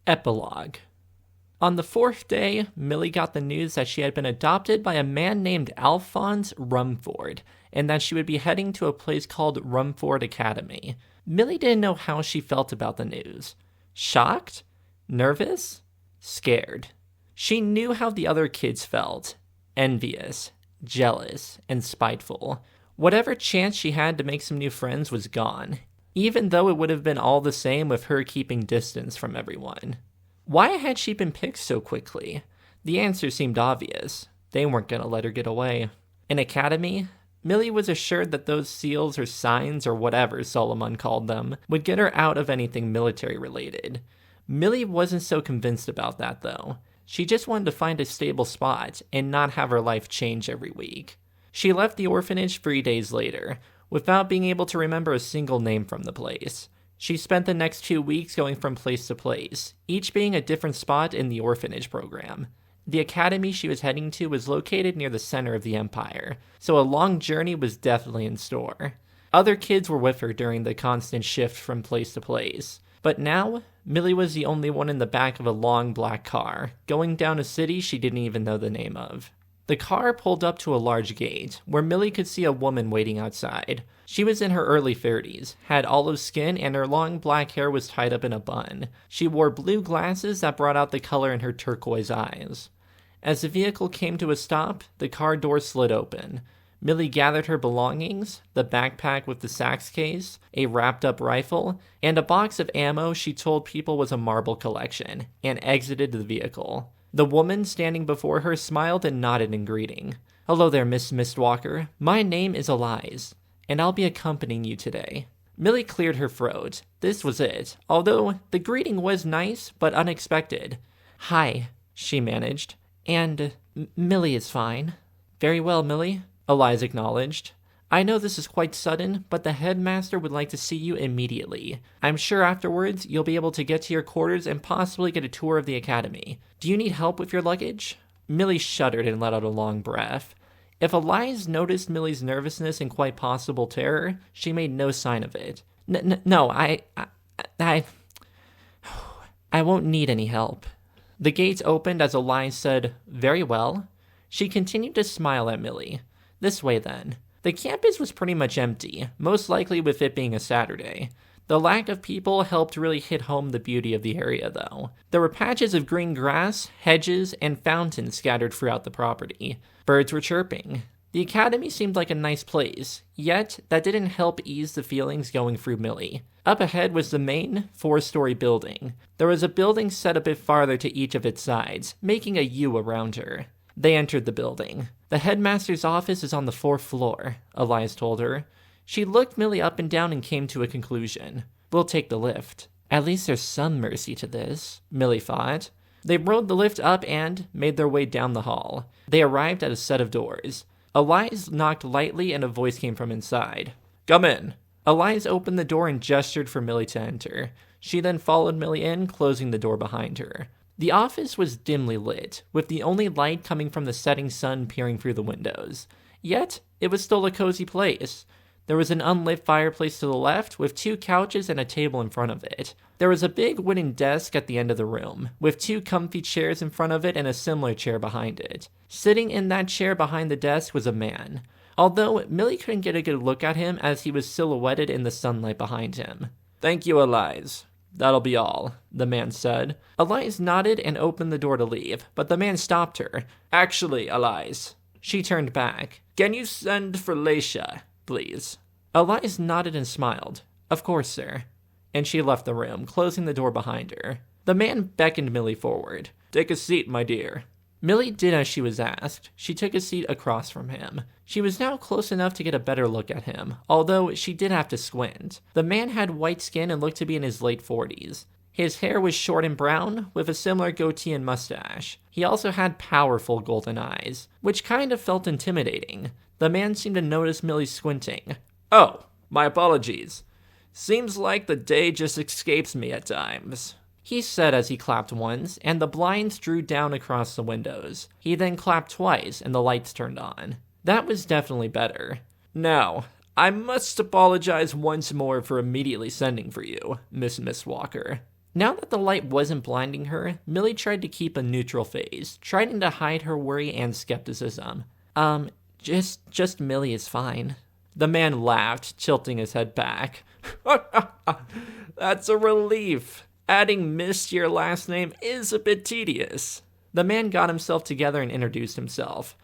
Epilogue. On the fourth day, Millie got the news that she had been adopted by a man named Alphonse Rumford, and that she would be heading to a place called Rumford Academy. Millie didn't know how she felt about the news. Shocked? Nervous? Scared. She knew how the other kids felt. Envious, jealous, and spiteful. Whatever chance she had to make some new friends was gone, even though it would have been all the same with her keeping distance from everyone. Why had she been picked so quickly? The answer seemed obvious. They weren't going to let her get away. In Academy, Millie was assured that those seals or signs or whatever Solomon called them would get her out of anything military related. Millie wasn't so convinced about that though. She just wanted to find a stable spot and not have her life change every week. She left the orphanage 3 days later, without being able to remember a single name from the place. She spent the next 2 weeks going from place to place, each being a different spot in the orphanage program. The academy she was heading to was located near the center of the empire, so a long journey was definitely in store. Other kids were with her during the constant shift from place to place. But now, Millie was the only one in the back of a long black car, going down a city she didn't even know the name of. The car pulled up to a large gate, where Millie could see a woman waiting outside. She was in her early 30s, had olive skin, and her long black hair was tied up in a bun. She wore blue glasses that brought out the color in her turquoise eyes. As the vehicle came to a stop, the car door slid open. Millie gathered her belongings, the backpack with the sax case, a wrapped-up rifle, and a box of ammo she told people was a marble collection, and exited the vehicle. The woman standing before her smiled and nodded in greeting. "Hello there, Miss Mistwalker. My name is Elise, and I'll be accompanying you today." Millie cleared her throat. This was it, although the greeting was nice but unexpected. "Hi," she managed, "and Millie is fine." "Very well, Millie," Elise acknowledged. "I know this is quite sudden, but the headmaster would like to see you immediately. I'm sure afterwards you'll be able to get to your quarters and possibly get a tour of the academy. Do you need help with your luggage?" Millie shuddered and let out a long breath. If Elise noticed Millie's nervousness and quite possible terror, she made no sign of it. No, I won't need any help." The gates opened as Elise said, "Very well." She continued to smile at Millie. "This way then." The campus was pretty much empty, most likely with it being a Saturday. The lack of people helped really hit home the beauty of the area, though. There were patches of green grass, hedges, and fountains scattered throughout the property. Birds were chirping. The academy seemed like a nice place, yet that didn't help ease the feelings going through Millie. Up ahead was the main, 4-story building. There was a building set a bit farther to each of its sides, making a U around her. They entered the building. "The headmaster's office is on the 4th floor, Elise told her. She looked Millie up and down and came to a conclusion. "We'll take the lift." At least there's some mercy to this, Millie thought. They rode the lift up and made their way down the hall. They arrived at a set of doors. Elise knocked lightly and a voice came from inside. "Come in." Elise opened the door and gestured for Millie to enter. She then followed Millie in, closing the door behind her. The office was dimly lit, with the only light coming from the setting sun peering through the windows. Yet, it was still a cozy place. There was an unlit fireplace to the left, with 2 couches and a table in front of it. There was a big wooden desk at the end of the room, with 2 comfy chairs in front of it and a similar chair behind it. Sitting in that chair behind the desk was a man, although Millie couldn't get a good look at him as he was silhouetted in the sunlight behind him. "Thank you, Elise. That'll be all," the man said. Elise nodded and opened the door to leave, but the man stopped her. "Actually, Elise." She turned back. "Can you send for Leisha, please?" Elise nodded and smiled. "Of course, sir." And she left the room, closing the door behind her. The man beckoned Millie forward. "Take a seat, my dear." Millie did as she was asked. She took a seat across from him. She was now close enough to get a better look at him, although she did have to squint. The man had white skin and looked to be in his late 40s. His hair was short and brown, with a similar goatee and mustache. He also had powerful golden eyes, which kind of felt intimidating. The man seemed to notice Millie squinting. "Oh, my apologies. Seems like the day just escapes me at times," he said as he clapped once, and the blinds drew down across the windows. He then clapped twice, and the lights turned on. That was definitely better. "Now, I must apologize once more for immediately sending for you, Miss Mistwalker." Now that the light wasn't blinding her, Millie tried to keep a neutral face, trying to hide her worry and skepticism. Just Millie is fine. The man laughed, tilting his head back. That's a relief. Adding Miss to your last name is a bit tedious. The man got himself together and introduced himself.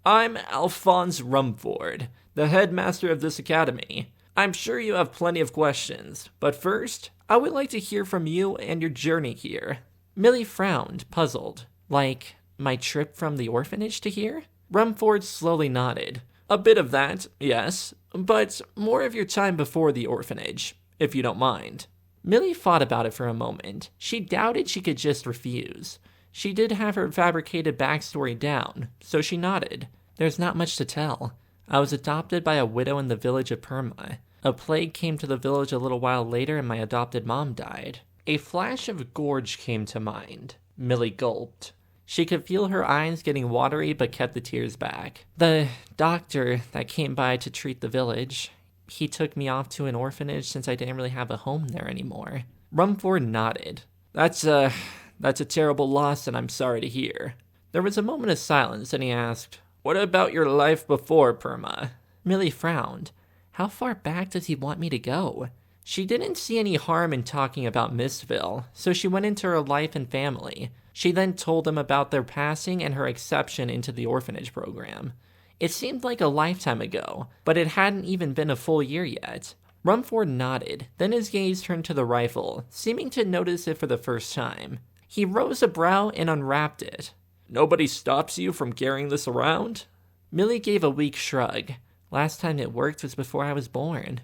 I'm Alphonse Rumford, the headmaster of this academy. I'm sure you have plenty of questions, but first, I would like to hear from you and your journey here. Millie frowned, puzzled. Like, my trip from the orphanage to here? Rumford slowly nodded. A bit of that, yes, but more of your time before the orphanage, if you don't mind. Millie thought about it for a moment. She doubted she could just refuse. She did have her fabricated backstory down, so she nodded. There's not much to tell. I was adopted by a widow in the village of Perma. A plague came to the village a little while later and my adopted mom died. A flash of gorge came to mind. Millie gulped. She could feel her eyes getting watery but kept the tears back. The doctor that came by to treat the village, he took me off to an orphanage since I didn't really have a home there anymore. Rumford nodded. That's a terrible loss and I'm sorry to hear. There was a moment of silence and he asked, What about your life before Perma? Millie frowned. How far back does he want me to go? She didn't see any harm in talking about Mistville, so she went into her life and family. She then told him about their passing and her exception into the orphanage program. It seemed like a lifetime ago, but it hadn't even been a full year yet. Rumford nodded, then his gaze turned to the rifle, seeming to notice it for the first time. He rose a brow and unwrapped it. Nobody stops you from carrying this around? Millie gave a weak shrug. Last time it worked was before I was born.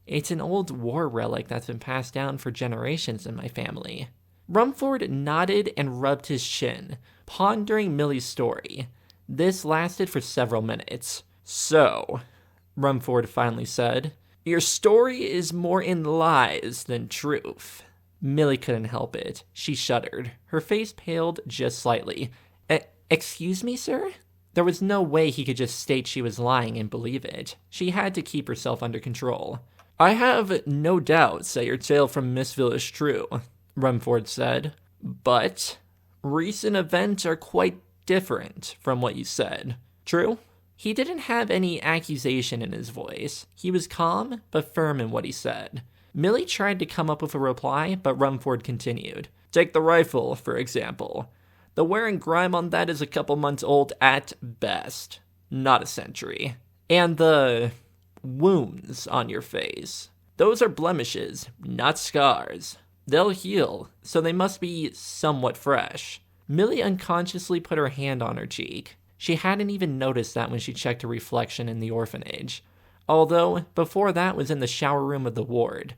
It's an old war relic that's been passed down for generations in my family. Rumford nodded and rubbed his chin, pondering Millie's story. This lasted for several minutes. So, Rumford finally said, your story is more in lies than truth. Millie couldn't help it. She shuddered. Her face paled just slightly. Excuse me, sir? There was no way he could just state she was lying and believe it. She had to keep herself under control. I have no doubts that your tale from Mistville is true, Rumford said. But recent events are quite different from what you said. True? He didn't have any accusation in his voice. He was calm, but firm in what he said. Millie tried to come up with a reply, but Rumford continued. Take the rifle, for example. The wear and grime on that is a couple months old at best, not a century. And the wounds on your face, those are blemishes, not scars. They'll heal, so they must be somewhat fresh. Millie unconsciously put her hand on her cheek. She hadn't even noticed that when she checked her reflection in the orphanage. Although, before that was in the shower room of the ward.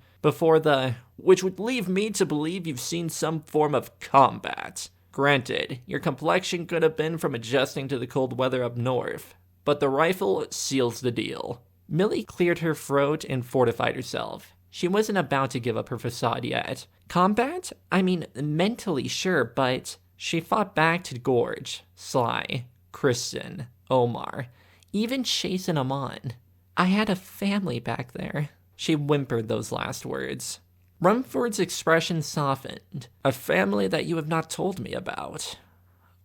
Which would leave me to believe you've seen some form of combat. Granted, your complexion could have been from adjusting to the cold weather up north, but the rifle seals the deal. Millie cleared her throat and fortified herself. She wasn't about to give up her facade yet. Combat? I mean, mentally, sure, but she fought back to Gorge, Sly, Kristen, Omar, even Chase and Amon. I had a family back there. She whimpered those last words. Rumford's expression softened. A family that you have not told me about.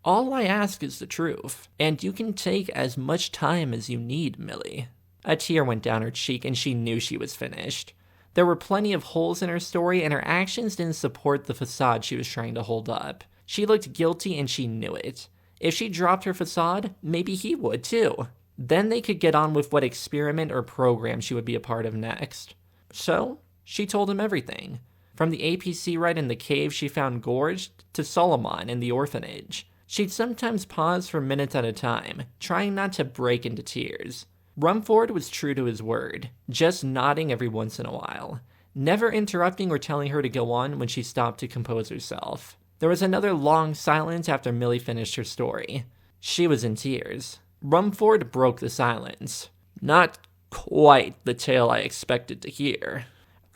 All I ask is the truth, and you can take as much time as you need, Millie. A tear went down her cheek and she knew she was finished. There were plenty of holes in her story and her actions didn't support the facade she was trying to hold up. She looked guilty and she knew it. If she dropped her facade, maybe he would too. Then they could get on with what experiment or program she would be a part of next. So, she told him everything. From the APC ride in the cave she found Gorge to Solomon in the orphanage. She'd sometimes pause for minutes at a time, trying not to break into tears. Rumford was true to his word, just nodding every once in a while, never interrupting or telling her to go on when she stopped to compose herself. There was another long silence after Millie finished her story. She was in tears. Rumford broke the silence. Not quite the tale I expected to hear.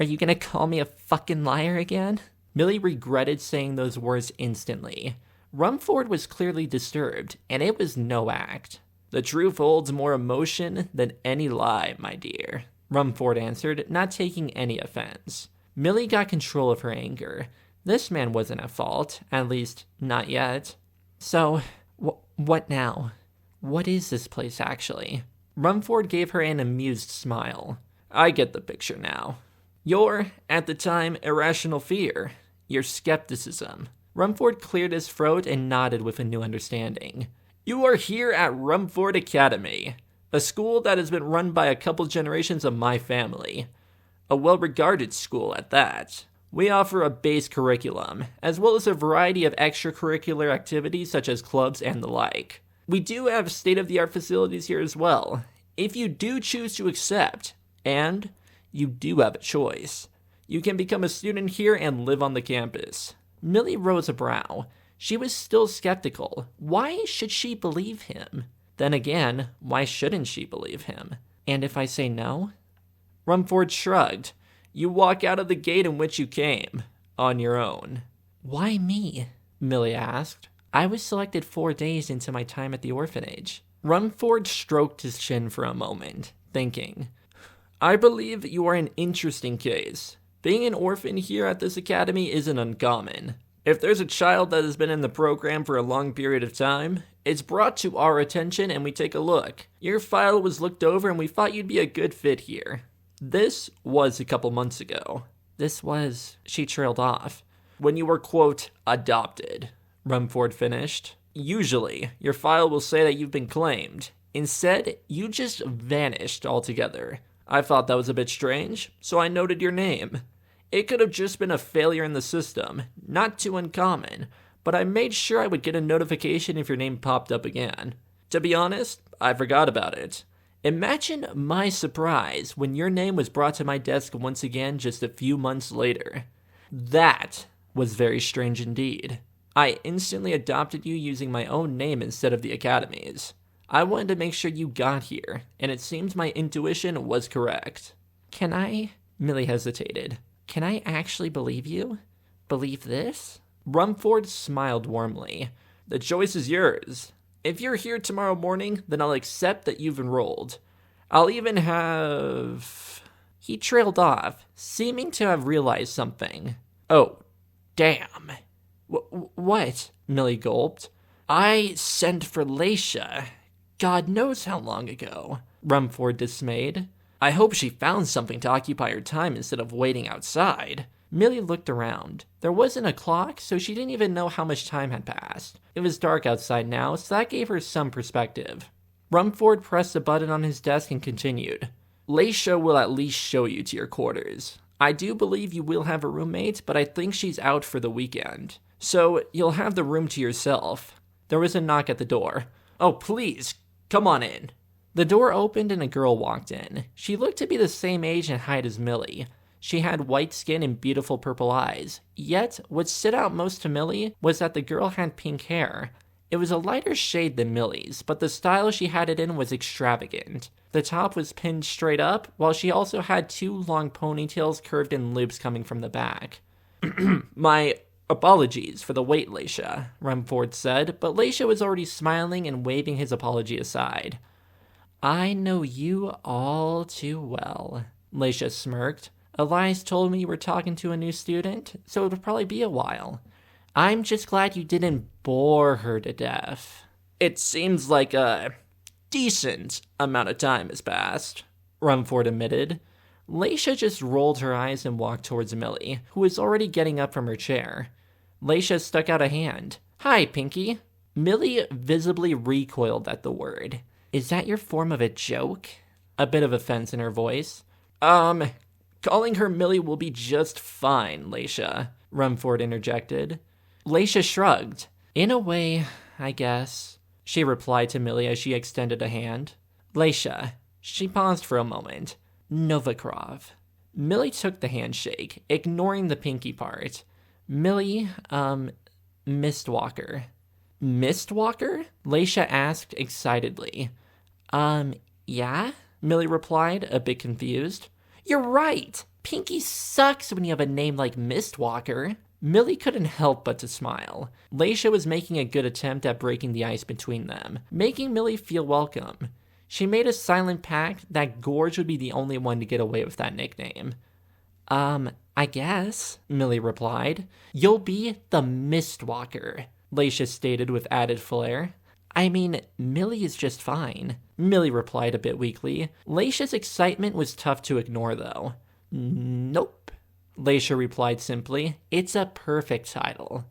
Are you gonna call me a fucking liar again? Millie regretted saying those words instantly. Rumford was clearly disturbed, and it was no act. The truth holds more emotion than any lie, my dear, Rumford answered, not taking any offense. Millie got control of her anger. This man wasn't at fault, at least not yet. So, what now? What is this place actually? Rumford gave her an amused smile. I get the picture now. Your, at the time, irrational fear. Your skepticism. Rumford cleared his throat and nodded with a new understanding. You are here at Rumford Academy, a school that has been run by a couple generations of my family. A well-regarded school at that. We offer a base curriculum, as well as a variety of extracurricular activities such as clubs and the like. We do have state-of-the-art facilities here as well, if you do choose to accept, and you do have a choice. You can become a student here and live on the campus. Millie rose a brow. She was still skeptical. Why should she believe him? Then again, why shouldn't she believe him? And if I say no? Rumford shrugged. You walk out of the gate in which you came, on your own. Why me? Millie asked. I was selected 4 days into my time at the orphanage. Rumford stroked his chin for a moment, thinking, I believe you are an interesting case. Being an orphan here at this academy isn't uncommon. If there's a child that has been in the program for a long period of time, it's brought to our attention and we take a look. Your file was looked over and we thought you'd be a good fit here. This was a couple months ago. She trailed off. When you were, quote, adopted, Rumford finished. Usually, your file will say that you've been claimed. Instead, you just vanished altogether. I thought that was a bit strange, so I noted your name. It could have just been a failure in the system, not too uncommon, but I made sure I would get a notification if your name popped up again. To be honest, I forgot about it. Imagine my surprise when your name was brought to my desk once again just a few months later. That was very strange indeed. I instantly adopted you using my own name instead of the academy's. I wanted to make sure you got here, and it seems my intuition was correct. Can I? Millie hesitated. Can I actually believe you? Believe this? Rumford smiled warmly. The choice is yours. If you're here tomorrow morning, then I'll accept that you've enrolled. I'll even have... He trailed off, seeming to have realized something. Oh, damn. What? Millie gulped. I sent for Leisha. God knows how long ago. Rumford dismayed. I hope she found something to occupy her time instead of waiting outside. Millie looked around. There wasn't a clock, so she didn't even know how much time had passed. It was dark outside now, so that gave her some perspective. Rumford pressed a button on his desk and continued. Leisha will at least show you to your quarters. I do believe you will have a roommate, but I think she's out for the weekend. So you'll have the room to yourself. There was a knock at the door. Oh, please, come on in. The door opened and a girl walked in. She looked to be the same age and height as Millie. She had white skin and beautiful purple eyes. Yet, what stood out most to Millie was that the girl had pink hair. It was a lighter shade than Millie's, but the style she had it in was extravagant. The top was pinned straight up, while she also had 2 long ponytails curved in loops coming from the back. My apologies for the wait, Leisha, Rumford said, but Leisha was already smiling and waving his apology aside. I know you all too well, Leisha smirked. Elias told me you were talking to a new student, so it would probably be a while. I'm just glad you didn't bore her to death. It seems like a decent amount of time has passed, Rumford admitted. Leisha just rolled her eyes and walked towards Millie, who was already getting up from her chair. Leisha stuck out a hand. Hi, Pinky. Millie visibly recoiled at the word. Is that your form of a joke? A bit of offense in her voice. Calling her Millie will be just fine, Leisha, Rumford interjected. Leisha shrugged. In a way, I guess, she replied to Millie as she extended a hand. Leisha. She paused for a moment. Novikrov. Millie took the handshake, ignoring the pinky part. Millie, Mistwalker. Mistwalker? Leisha asked excitedly. Yeah? Millie replied, a bit confused. You're right! Pinky sucks when you have a name like Mistwalker. Millie couldn't help but to smile. Leisha was making a good attempt at breaking the ice between them, making Millie feel welcome. She made a silent pact that Gorge would be the only one to get away with that nickname. I guess, Millie replied. You'll be the Mistwalker, Laisha stated with added flair. I mean, Millie is just fine, Millie replied a bit weakly. Laisha's excitement was tough to ignore, though. Nope, Laisha replied simply. It's a perfect title.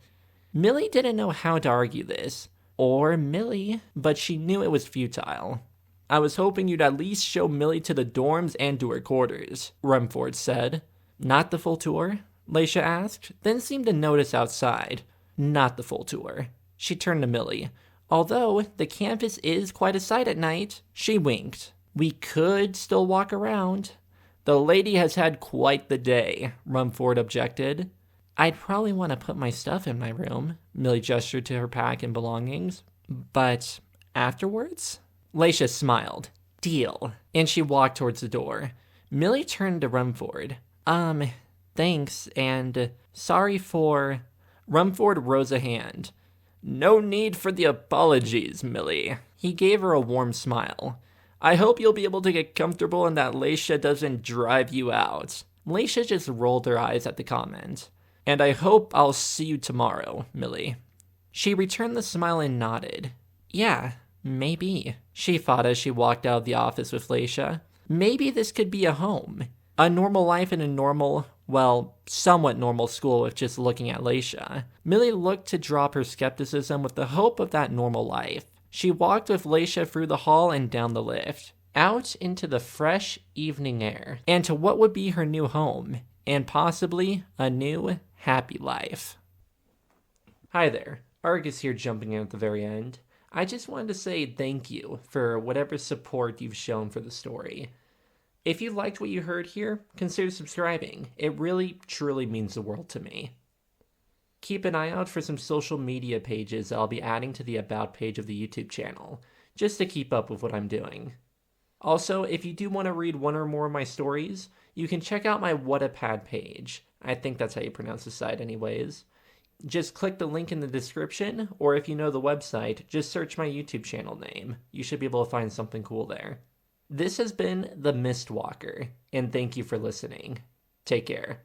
Millie didn't know how to argue this, or Millie, but she knew it was futile. I was hoping you'd at least show Millie to the dorms and to her quarters, Rumford said. Not the full tour? Laisha asked, then seemed to notice outside. Not the full tour. She turned to Millie. Although the campus is quite a sight at night, she winked. We could still walk around. The lady has had quite the day, Rumford objected. I'd probably want to put my stuff in my room, Millie gestured to her pack and belongings. But afterwards? Laisha smiled. Deal. And she walked towards the door. Millie turned to Rumford. Thanks, and sorry for... Rumford rose a hand. No need for the apologies, Millie. He gave her a warm smile. I hope you'll be able to get comfortable and that Laisha doesn't drive you out. Laisha just rolled her eyes at the comment. And I hope I'll see you tomorrow, Millie. She returned the smile and nodded. Yeah, maybe, she thought as she walked out of the office with Laisha. Maybe this could be a home. A normal life in a normal, well, somewhat normal school with just looking at Laisha. Millie looked to drop her skepticism with the hope of that normal life. She walked with Laisha through the hall and down the lift, out into the fresh evening air, and to what would be her new home, and possibly a new, happy life. Hi there, Argus here jumping in at the very end. I just wanted to say thank you for whatever support you've shown for the story. If you liked what you heard here, consider subscribing. It really, truly means the world to me. Keep an eye out for some social media pages I'll be adding to the About page of the YouTube channel, just to keep up with what I'm doing. Also, if you do want to read one or more of my stories, you can check out my Wattpad page. I think that's how you pronounce the site anyways. Just click the link in the description, or if you know the website, just search my YouTube channel name. You should be able to find something cool there. This has been The Mistwalker, and thank you for listening. Take care.